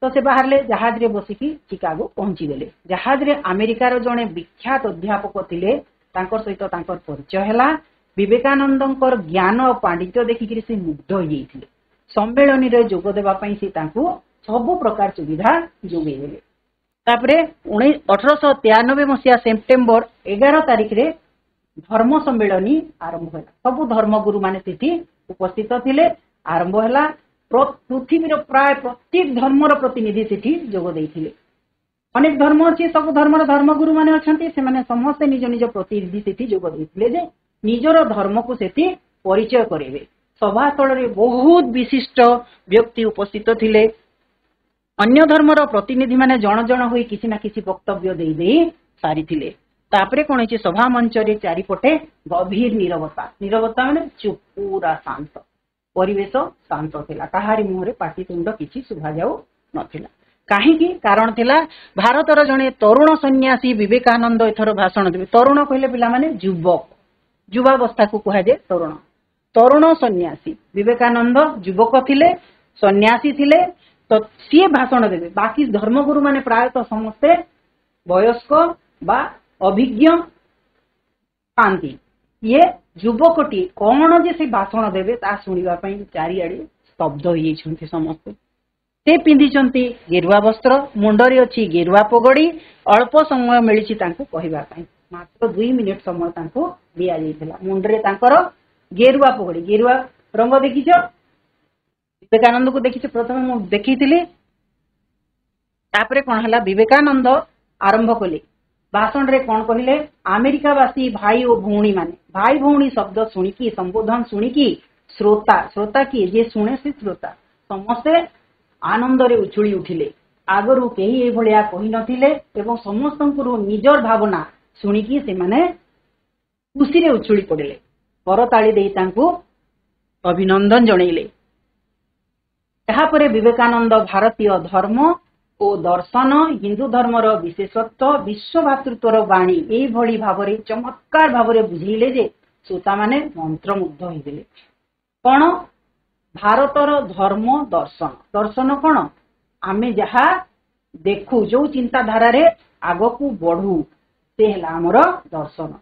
ତ ସେ ବାହାରିଲେ, ଜାହାଜରେ ବସିକି ଚିକାଗୋ ପହଞ୍ଚିଗଲେ। ଜାହାଜରେ ଆମେରିକାର ଜଣେ ବିଖ୍ୟାତ ଅଧ୍ୟାପକ ଥିଲେ, ତାଙ୍କର ସହିତ ତାଙ୍କର ପରିଚୟ ହେଲା। ବିବେକାନନ୍ଦଙ୍କର ଜ୍ଞାନ ଓ ପାଣ୍ଡିତ୍ୟ ଦେଖିକିରି ସେ ମୁଗ୍ଧ ହୋଇଯାଇଥିଲେ। ସମ୍ମିଳନୀରେ ଯୋଗ ଦେବା ପାଇଁ ସେ ତାଙ୍କୁ ସବୁ ପ୍ରକାର ସୁବିଧା ଯୋଗାଇ ଦେଲେ। ତାପରେ 1893 ମସିହା ସେପ୍ଟେମ୍ବର 11 ତାରିଖରେ ଧର୍ମ ସମ୍ମିଳନୀ ଆରମ୍ଭ ହେଲା। ସବୁ ଧର୍ମଗୁରୁ ମାନେ ସେଠି ଉପସ୍ଥିତ ଥିଲେ। ଆରମ୍ଭ ହେଲା। ପୃଥିବୀର ପ୍ରାୟ ପ୍ରତ୍ୟେକ ଧର୍ମର ପ୍ରତିନିଧି ସେଠି ଯୋଗ ଦେଇଥିଲେ। ଅନେକ ଧର୍ମ ଅଛି, ସବୁ ଧର୍ମର ଧର୍ମଗୁରୁ ମାନେ ଅଛନ୍ତି, ସେମାନେ ସମସ୍ତେ ନିଜ ନିଜ ପ୍ରତିନିଧି ସେଠି ଯୋଗ ଦେଇଥିଲେ ଯେ ନିଜର ଧର୍ମକୁ ସେଠି ପରିଚୟ କରିବେ। ସଭାସ୍ଥଳରେ ବହୁତ ବିଶିଷ୍ଟ ବ୍ୟକ୍ତି ଉପସ୍ଥିତ ଥିଲେ। ଅନ୍ୟ ଧର୍ମର ପ୍ରତିନିଧି ମାନେ ଜଣ ଜଣ ହୋଇ କିଛି ନା କିଛି ବକ୍ତବ୍ୟ ଦେଇ ସାରିଥିଲେ। ତାପରେ କଣ ହେଇଛି, ସଭା ମଞ୍ଚରେ ଚାରିପଟେ ଗଭୀର ନୀରବତା। ନୀରବତା ମାନେ ଚୁପ୍, ପୁରା ଶାନ୍ତ, ପରିବେଶ ଶାନ୍ତ ଥିଲା। କାହାରି ମୁହଁରେ ପାଟିତୁଣ୍ଡ କିଛି ଶୁଭାଯାଉ ନଥିଲା। कहीं कारण थिला भारतर जड़े तरुण सन्यासी विवेकानंद एथर भाषण देवे। तरुण कहले पिला माने युवक, युवावस्था को कह जाए तरुण। तरुण सन्यासी विवेकानंद युवक थिले, सन्यासी थिले, तो सी भाषण देवे। बाकी धर्मगुरु माने प्रायतः समस्ते वयस्क बा अभिज्ञ पांती। ये युवकटी कौन जे से भाषण देवे ता सुनिबा पई चारिआडे स्तब्ध होई छथि समस्ते। से पिंधिचंती गेरुआ वस्त्र, मुंडरे अछि गेरुआ पगड़ी। अल्प समय मिलिछि तांको कहिबा पई, मात्र 2 मिनिट समय तांको दिया जाइथिला। मुंडरे तांकर गेरुआ पगड़ी, गेरुआ रंग देखिछ? विवेकानंद को देखिछ? प्रथम मु देखिथिली, तापरे कोन हला विवेकानंद आरंभ कले भाषण रे कोन कहिले, अमेरिकावासी भाई और भौणी माने, भाई भौणी शब्द सुनिकी, संबोधन सुनिकी श्रोता, श्रोता की जे सुने से श्रोता समस्ते आनंद रे उछुली उठिले। आगरु केही ए भलिया कहि नथिले एवं समस्तंकुरु निजर भावना सुनिकी से माने खुशी रे उछुली पड़िले। करताली देई तांकु अभिनंदन जणैले। एहा परे विवेकानंद भारतीय धर्म ओ दर्शन, हिंदू धर्मर विशेषत्व, विश्व भातृत्वर बाणी एई भली भावरे चमत्कार भावरे बुझिले जे श्रोता माने मंत्रमुग्ध होइले। कोन भारतर धर्म दर्शन, दर्शन कौन आमे जहा देखु जो चिंताधारा रे आगकू बढ़ू से है आमर दर्शन।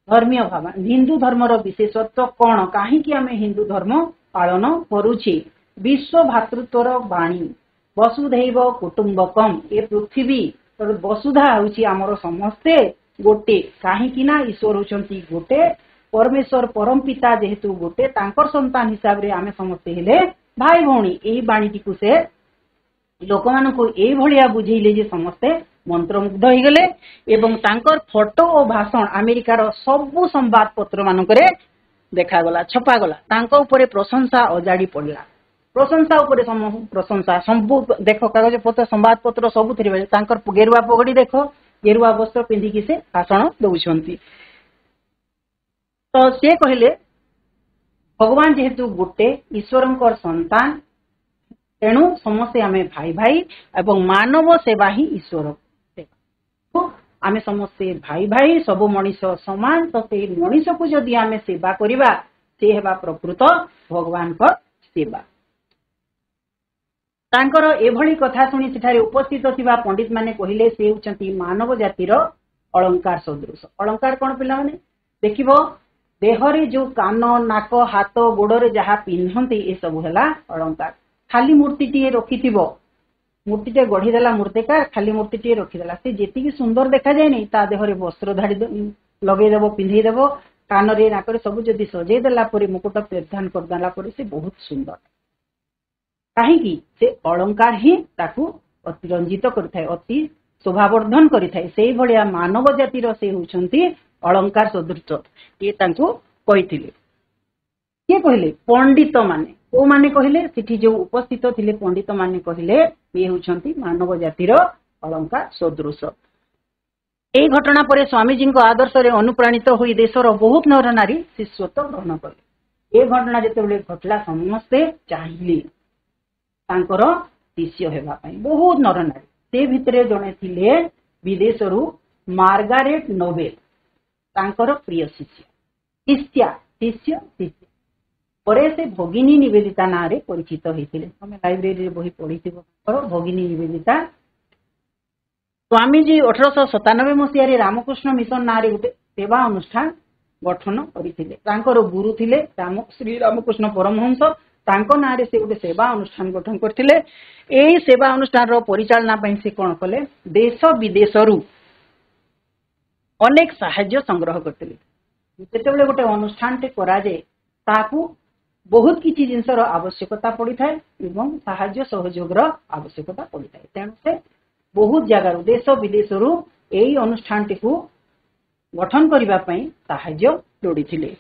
धर्मीय भाव हिंदू धर्मर विशेषत्व कौन, कहीं आमे हिंदू धर्म पालन करुछे। विश्व भातृत्वर बाणी, वसुधैव कुटुंबकम, ए पृथ्वी वसुधा होउची आमर समस्ते गोटे, कहीं ना ईश्वर होचंती गोटे, परमेश्वर परम पिता जेहेतु गोटे, तांकर संतान हिसाब रे आमे समस्ते हेले भाई भौणी। एही बाणीटी को से लोक मानकु एही भलिया बुझेइले जे समस्ते मंत्रमुग्ध होई गेले एवं तांकर फोटो और भाषण अमेरिकार सबु संवाद पत्र मानकरे देखा गला, छपा गला। तांको ऊपर प्रशंसा अजाड़ी पड़ला, प्रशंसा ऊपर प्रशंसा सबु देखो, कागज पत्र संवाद पत्र सबु थरे तांकर गेरुआ पगड़ी देखो, गेरुआ वस्त्र पिंधिकी से भाषण दउछंती। तो से कहले भगवान जेहेतु गोटे, ईश्वरंकर संतान, तेणु समस्ते आमे भाई भाई एवं मानव सेवा ही ईश्वर सेवा। तो आमे समस्ते भाई भाई, सबु मनीष समान। तो से मनीष को जदि आमे सेवा करिबा से हेबा प्रकृत भगवान का सेवा। तांकर एभली कथा सुनी सेठारे उपस्थित थिबा पंडित माने कहिले से होचंती मानव जातिर अलंकार सदृश। अलंकार कोन पिला माने देखिबो, देहरे जो कान, नाक, हाथ, गोड़े जहाँ पिंधती ए सब है अलंकार। खाली मूर्ति रखिथिबो, मूर्ति गढ़ीदेला मूर्तिकार, खाली मूर्ति रखिदेला, से जेतिकी सुंदर देखा जाए नहीं, ता देहरे वस्त्र धाड़ी लगेदेव, पिंधेदेव, कान रे नाक रे सब जदि सजेदेला परे, मुकुट परिधान करदेला परे से बहुत सुंदर। कहीं से अलंकार ही ताकू अतिरंजित करथाय, अति शोभावर्धन करिथाय। सेही भलिया मानव जातिर से होचंती अलंकार सदृश। ये तांको कहिथिले। के कहले पंडित माने, ओ माने कहले सिठी जो उपस्थित थिले पंडित माने कहले ये होचंती मानव जातिर अलंकार सदृश। ए घटना परे स्वामीजी को आदर्श रे अनुप्राणित होई देशर बहुत नर नारी शिष्यत्व ग्रहण कले। ए घटना जेतेबेले घटला समस्ते चाहिए तांकर शिष्य हेबा पई, बहुत नर नारी। से भितरे जणे थिले विदेशरू मार्गारेट नोबेल, तांकर प्रिय शिष्य, शिष्या शिष्य शिष्य परे से भगिनी निवेदिता ना रे परिचित होइतिले। हमें लाइब्रेरी रे बही पढिथिबो तांकर भगिनी निवेदिता। स्वामीजी 1897 मसीह रे रामकृष्ण मिशन ना रे गोटे सेवा अनुष्ठान गठन करिथिले। तांकर गुरु थिले श्री रामकृष्ण परमहंस, तांको ना रे से गोटे सेवा अनुष्ठान गठन करथिले। एही सेवा अनुष्ठान रो परिचालना पई से कोन कले, देश विदेशरू अनेक साहाय्य संग्रह करते। जितेबले गोटे अनुष्ठान टे करा जाए ताकू बहुत किछि जिनसर आवश्यकता पड़ी थाए एवं साहाय्य सहयोगर आवश्यकता पड़ी थाए। तेणु से बहुत जगार देश विदेशरू एही अनुष्ठान टी को गठन करबा पई साहाय्य लोड़ीथिले,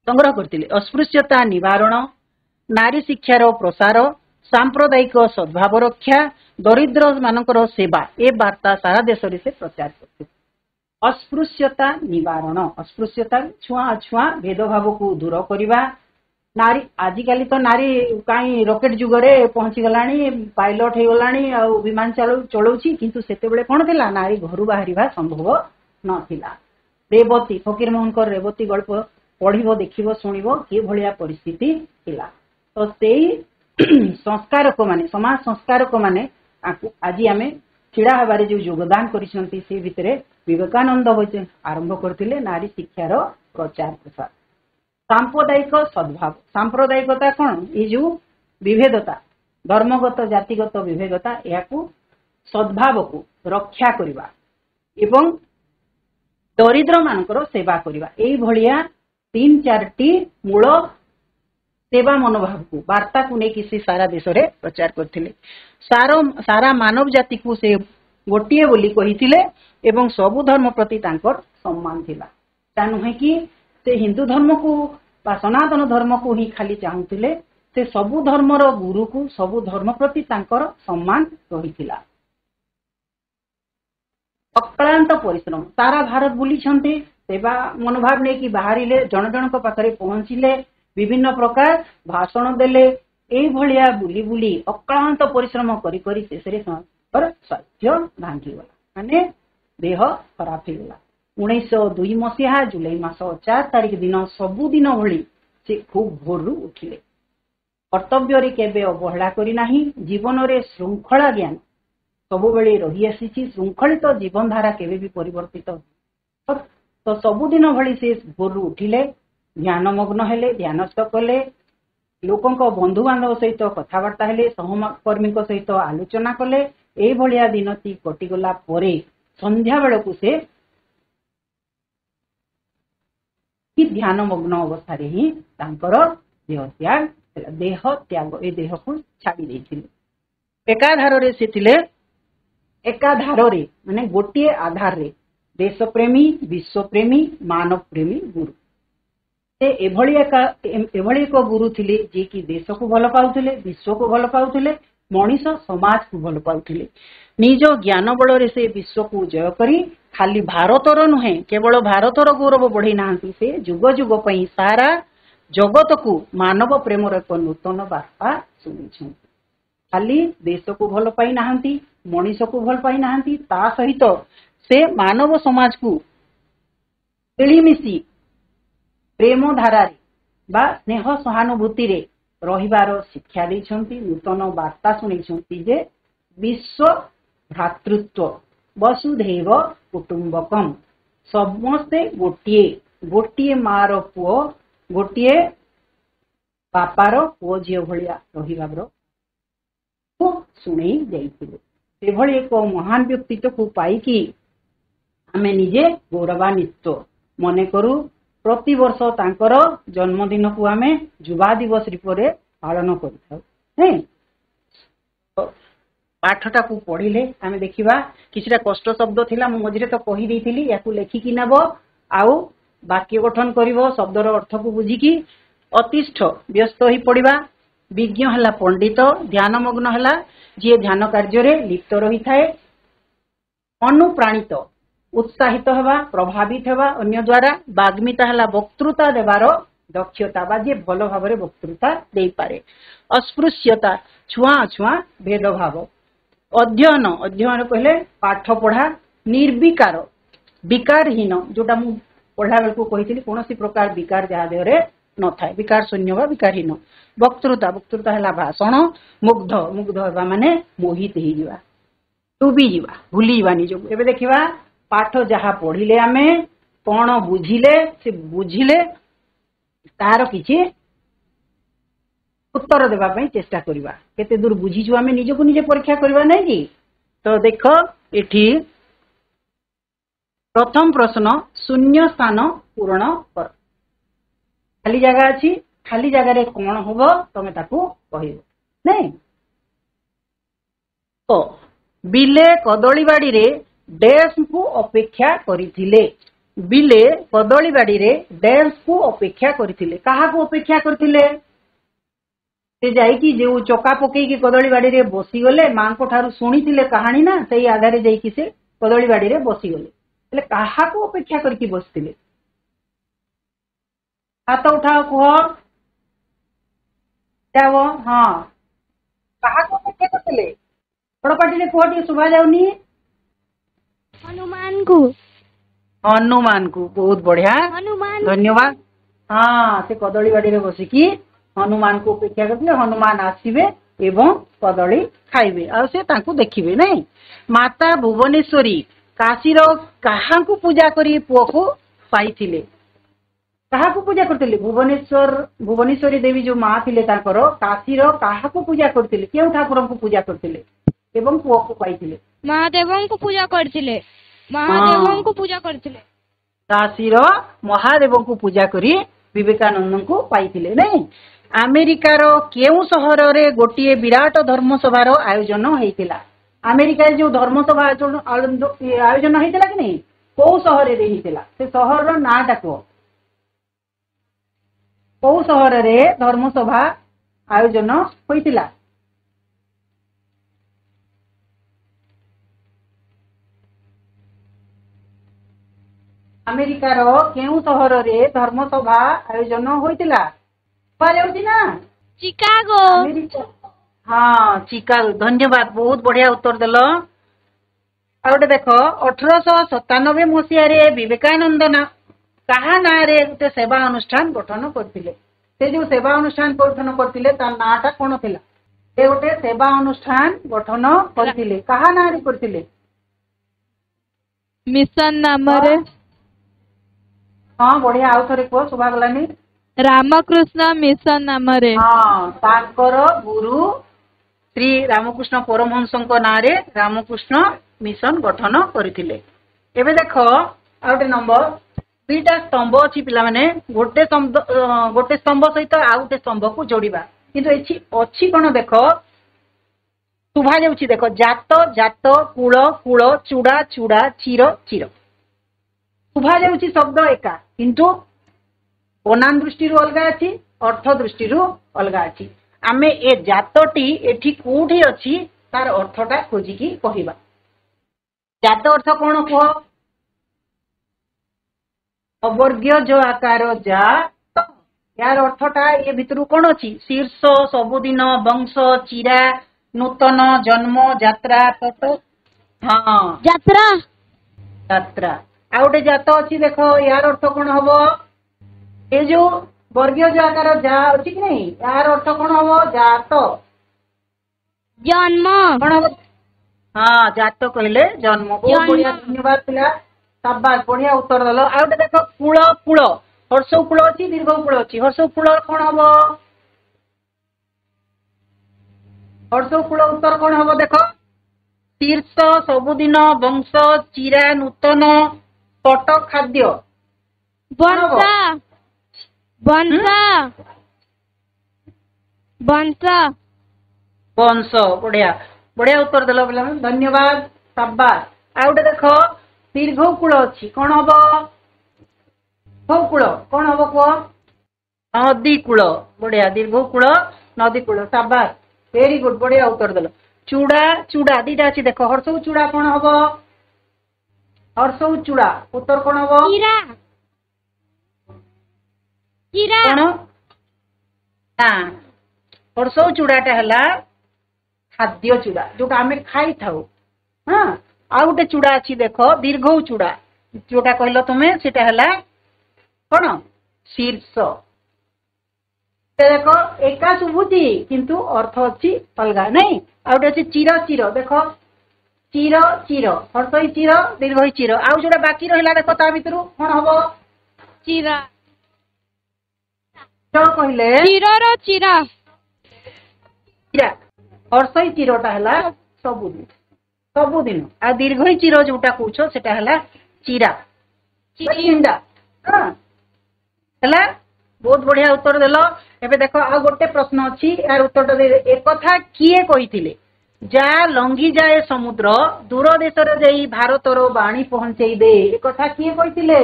संग्रह करथिले। अस्पृश्यता निवारण, नारी शिक्षार प्रसार, सांप्रदायिक सद्भाव रक्षा, दरिद्र मानकर सेवा ए वार्ता सारा देश रे से प्रचार करथिले। अस्पृश्यता निवारण, अस्पृश्यता छुआ अछुआ भेदभाव को दूर करवा, नारी आजिकाली तो नारी कहीं रॉकेट जुगरे पहुंची गलानी पायलट हो गलानी और विमान चलाउछि किंतु सेतेबेले कोन थिला नारी घरु बाहरिबा संभव नथिला। रेवती फकीर मोहनकर रेवती गल्प पढ़िबो देखिबो सुनिबो कि भलिया परिस्थिति थिला। तो सेई संस्कारक माने समाज संस्कारक माने आज आमे छिड़ा हबारे जो योगदान करिसंती से भितरे विवेकानंद होते आरंभ करथिले नारी शिक्षार प्रचार प्रसार। सांप्रदायिक सद्भाव सांप्रदायिकता कौन ये जो विभेदता धर्मगत जातिगत विभेदता याकू सद्भाव को रक्षा करवा एवं दरिद्र मानकर सेवा करवा एई भलिया 3-4टी मूल सेवा मनोभाव को वार्ता को लेकिन से सारा देश रे प्रचार करथिले। सारा मानव जाति को से गोटिए बोली कहिथिले एवं सबु धर्म प्रति तांकर सम्मान थिला। ता नुहे कि से हिंदू धर्म को बा सनातन धर्म को ही खाली चाहूले से सबु धर्मर गुरु को सबु धर्म प्रति तांकर सम्मान रहिथिला। अक्लांत परिश्रम सारा भारत बुली सेवा मनोभाव नहीं कि बाहर जन जन पाखे पहुंचले विभिन्न प्रकार भाषण देले एई भलिया बुली बुली अक्लांत परिश्रम करी करी शेषरे स्वास्थ्य भांगीगला माने देह खराब होगला। 1902 मसीहा जुलाई मास 4 तारिख दिन सबुदिन भली से खूब भोरु उठिले। कर्तव्य केबे अवहेला करी नाही जीवन रे श्रृंखला ज्ञान सबु बेले रही आसी श्रृंखलित जीवन धारा केबे भी परिवर्तित तो सबुदिन भली से भोरु उठिले ध्यानमग्न हेले ध्यानस्थ कले लोकों बंधु बांधव सहित कथबार्ता हेले सहकर्मी सहित आलोचना कले एई भलिया दिनती कटिगला परे संध्या बेलकु से कि ध्यानमग्न अवस्था ही देह त्याग ए देह को छाड़ी देथिले। एकाधार से थिले एकाधार माने गोटे आधार रे देश प्रेमी विश्व प्रेमी मानव प्रेमी गुरु से एभली एक गुरु थिले जे कि देश को भल पाउथिले विश्व को भल पाउथिले मनीष समाज को भल पाउथिले। निज ज्ञान बल रे से विश्व को जय करी खाली भारतर नुहे केवल भारतर गौरव बढ़ी नाहंती से जुग जुग पई सारा जगत को मानव प्रेम एक नूतन वार्ता सुनी खाली देश को भल पाई नाहंती मनीष को भल पाई नाहंती ता सहित से मानव समाज को मिलिमिशि प्रेम धारा बा स्नेह सहानुभूति रे रहिबार शिक्षा देइछंती नूतन वार्ता सुनैछंती जे विश्व भ्रातृत्व वसुधैव कुटुंबकम समस्ते गोटिए गोटिए मार पुओ गोटिए बापार पुओ झियो भलिया रहिबार को सुनै जाइथिले। सेभଳି एक महान व्यक्तित्व को पाई कि आमे निजे गौरवान्वित मने करू प्रति वर्ष तांकर जन्मदिन को आमे युवा दिवस रूप पालन कर पाठटा को पढ़िले आमे देखिबा किछटा कष्ट शब्द थिला मझिरे तो कहि देइथिली याकू लेखिकी नब आउ वाक्य गठन करिवो शब्दर अर्थ को बुझिकी अतिष्ठ व्यस्त होई पड़िबा विज्ञ हला पंडित ध्यानमग्न हला जे ध्यान कार्य रे लिप्त रही थाए अनुप्राणित उत्साहित हेबा प्रभावित हेबा अन्य द्वारा बाग्मिता हला वक्तृता देवार दक्षता बा जे भल भाव रे वक्तृता देई पारे अस्पृश्यता छुआ छुआ भेदभाव अध्ययन अध्ययन कहले पाठ पढ़ा निर्विकार विकारहीन जोटा मु पढ़ा बेल को कही कौन प्रकार विकार जहाँ देह न था विकार शून्य बा विकारहीन वक्तृता वक्तृता है भाषण मुग्ध मुग्ध होगा माने मोहित हो डूबी जावा भूली जावा निजक एबे देखिबा पाठ जहाँ पढ़िले आमे कौन बुझिले से बुझिले तार किछि उत्तर देवा पई चेष्टा करिबा केते दूर बुझीजु आमे निजको निजे परीक्षा करिबा नै कि तो देख एठी प्रथम प्रश्न शून्य स्थान पूर्ण कर खाली जगह अछि खाली जगह रे कोन होबो तमे ताकू कहिबो नै तो बिले कदली बाड़ी रे डैश को अपेक्षा करिथिले बिले कदली बाड़ी रे डैश को अपेक्षा करिथिले काहा को अपेक्षा करिथिले से जाइकी जो चका पकईकी कदली बाड़ी रे बसी गले मां को ठारू सुनीथिले कहानी ना सही आधारे जाइकी से कदली बाड़ी रे बसी गले એટલે କାହାକୁ ଅପେକ୍ଷା କରିକି ବସିଥିଲେ ହାତ ଉଠାଅ କୁହ जाओ हाँ କାହାକୁ ଅପେକ୍ଷା କରିଥିଲେ ବଡ ପାଟିରେ କୁହ ଟିକେ ଶୁଭା ଯାଉନି हनुमान को हनुमान को बहुत बढ़िया हनुमान धन्यवाद हाँ से कदली बाड़ी बसिकी हनुमान को अपेक्षा करते हनुमान आसवे एवं कदली खाइबे आ से तांकू देखिबे नहीं माता भुवनेश्वरी काशीर काहाकू पूजा करी पुओ को पाइथिले काहाकू पूजा करथिले भुवनेश्वरी देवी जो माँ थिले तांकर काशीर काहाकू पूजा करथिले केउ ठाकुर को पूजा करथिले एवं पुओ को पाइथिले महादेवों को पूजा करथिले महादेवों को पूजा करथिले काशीर महादेव को पूजा करी विवेकानंद को पाइथिले नहीं अमेरिकार केउ सहर रे गोटिए विराट धर्मसभार आयोजन होइतिला अमेरिका जो धर्मसभा आयोजन होइतिला कि नहीं को सहर रे होइतिला से सहर रो नाटा को को सहर रे धर्मसभा आयोजन होइतिला अमेरिकार केउ सहर रे धर्मसभा आयोजन होइतिला पाले ना चिकागो हाँ चिकागो धन्यवाद बहुत बढ़िया उत्तर देल आउटे देख 1897 मसीह विवेकानंद ना कहा ना रे गोटे सेवा अनुष्ठान गठन करथिले से जो सेवा अनुष्ठान गठन करथिले ता नाटा कोन थिला से गोटे सेवा अनुष्ठान गठन करथिले कहा ना रे करथिले मिशन नाम रे हाँ बढ़िया आउ थरे को सुबा गलानी रामकृष्ण मिशन नाम रे हाँ तांकर गुरु श्री रामकृष्ण परमहंसक नाँ रे रामकृष्ण मिशन गठन करथिले एबे देखो आउटे नंबर दुईटा स्तंभ अछि पिला माने गोटे स्तंभ सहित आ गोटे स्तंभ को जोड़िबा किंतु एछि अछि कोन देखो सुभा जाउछि देखो जात जात कुळ कुळ चूड़ा चूड़ा चिर चिर सुभा जाउछि शब्द एका किंतु बनान दृष्टि अलग अच्छी अर्थ दृष्टि अलग अच्छी आमे ए जातटी एठी कोठी अछि तार अर्थटा खोजिकी कहिबा जात अर्थ कोन कह अवर्ग्य जो आकार जा यार अर्थटा ए भितरु कोन अछि शीर्ष सबुदिन वंश चिरा नूतन जन्म यात्रा तत हाँ यात्रा यात्रा आ गोटे जात अछि देखो यार अर्थ कोन हबो ये जो वर्गीय जो आकार जा अछि कि नहीं यार अर्थ कोन हबो जात जन्म कोन हबो हाँ जात कहले जन्म बहुत बढ़िया धन्यवाद पिला शाबाश बढ़िया उत्तर दलो आ गोटे देखो कुळ कुळ हर्ष कुळ अछि दीर्घ कुळ अछि हर्ष कुळ कोन हबो हर्ष कुळ उत्तर कोन हबो देखो शीर्ष सबुदिन वंश चिरा नूतन पट खाद्य बंसा बंसा बंसा वंश बढ़िया बढ़िया उत्तर देल पिला धन्यवाद शाबाश आ गोटे देख दीर्घ कूल अच्छी कौन हम कूल कौन हम कह नदी कूल बढ़िया दीर्घ कूल नदी कूल शाबाश वेरी गुड बढ़िया उत्तर देल चूड़ा चूड़ा दीटा अच्छी देख हर्षऊ चूड़ा कौन हम हर्षऊ चूड़ा उत्तर कौन हम कीरा कीरा कौन ना हर्षऊ चूड़ाटा है खाद्य चूड़ा जोटा आम खाई थाउ हाँ आ गोटे चूड़ा अच्छी देख दीर्घ चूड़ा जोटा कहल तुम्हें सेटा है कौन शीर्ष देख एका शुभुची किंतु अर्थ अच्छी अलग नहीं आ गोटे अच्छी चिर चिर देख चिर चिर हर्ष चिर दीर्घ चिर आउ जोटा बाकी रहा देख ता भीतर कौन हम चिरा कहले चिरर चिरा चिरा हर्ष चिरटा है सबुदिन सबुदिन आ दीर्घ चिर जोटा कौच से चिरा चिंडा हाँ है बहुत बढ़िया उत्तर देल एबे देख आ गोटे प्रश्न अच्छी यार उत्तर एक कथा किए कही जा लंघी जाए समुद्र दूर देश जाई भारतर बाणी पहुंचे दे एक कथा किए कही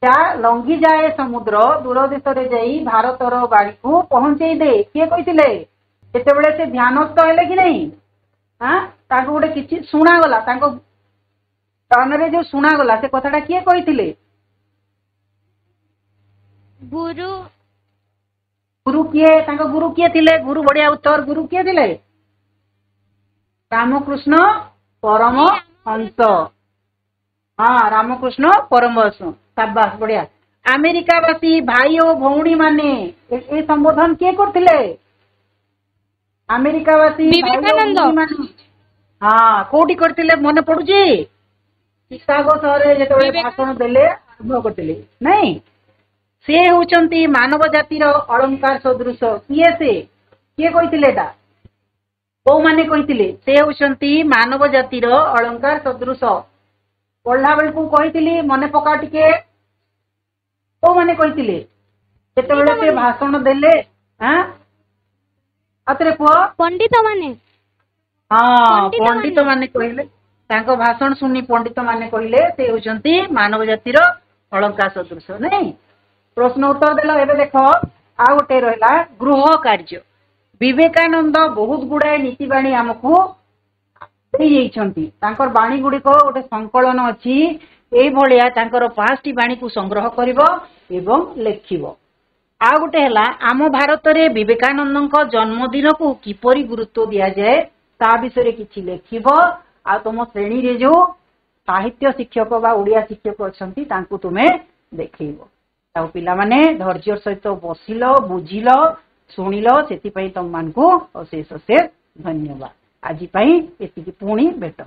जा लंघी जाए समुद्र दूर देश जाई भारतर बाणी को पहुंचे दे किए कही ଯେତେବେଳେ ସେ ଧ୍ୟାନସ୍ଥ ହେଲେ କି ନାହିଁ हाँ ତାଙ୍କୁ ଗୋଟେ କିଛି ଶୁଣାଗଲା ତାଙ୍କ କାନରେ ଯୋଉ ଶୁଣାଗଲା ସେ କଥାଟା କିଏ କହିଥିଲେ गुरु गुरु किए थिले गुरु बढ़िया उत्तर गुरु किए थिले रामकृष्ण परमहंस हाँ रामकृष्ण परमहंस शाबाश बढ़िया अमेरिकावासी भाई और भौणी माने ए संबोधन किए करथिले अमेरिकावासी विवेकानंद हाँ कोठी करथिले मने पडुची शिकागो सहरे जेतबेले भाषण देले आरंभ करथिले नहीं से होचंती मानव जातिर अलंकार सदृश किए कहिथिले ता को माने कहिथिले से होचंती मानव जातिर अलंकार सदृश पढ़ला बेल को कहिथिली मने पका टिके को माने कहिथिले जेतबेले से भाषण देले हां अतरे पुआ पंडित माने हाँ पंडित माने कहले तांको भाषण सुनी पंडित माने कहले से होचंती मानव जातिर अलंकार सदृश नहीं प्रश्न उत्तर देल एबे देखो आ गोटे रहिला गृह कार्य विवेकानंद बहुत गुड़ाए नीतिबाणी आमको तांकर बाणी गुड़िक गोटे संकलन अच्छी एई भलिया तांकर 5टी बाणी को संग्रह करिवो एवं लेखिवो आ गोटे हला आम भारत रे विवेकानंद जन्मदिन को किपरि गुरुत्व दिया जाए ता विषय किछि लेखिवो आ तुम श्रेणी रे जो साहित्य शिक्षक बा ओडिया शिक्षक अछंती तांको तुमे देखैबो ताऊ पिला माने धैर्य सहित बसिलो बुझिलो शुणिलो सेति पई तुम मानकु अशेष अशेष धन्यवाद आज पई एतिकी पुणी भेट।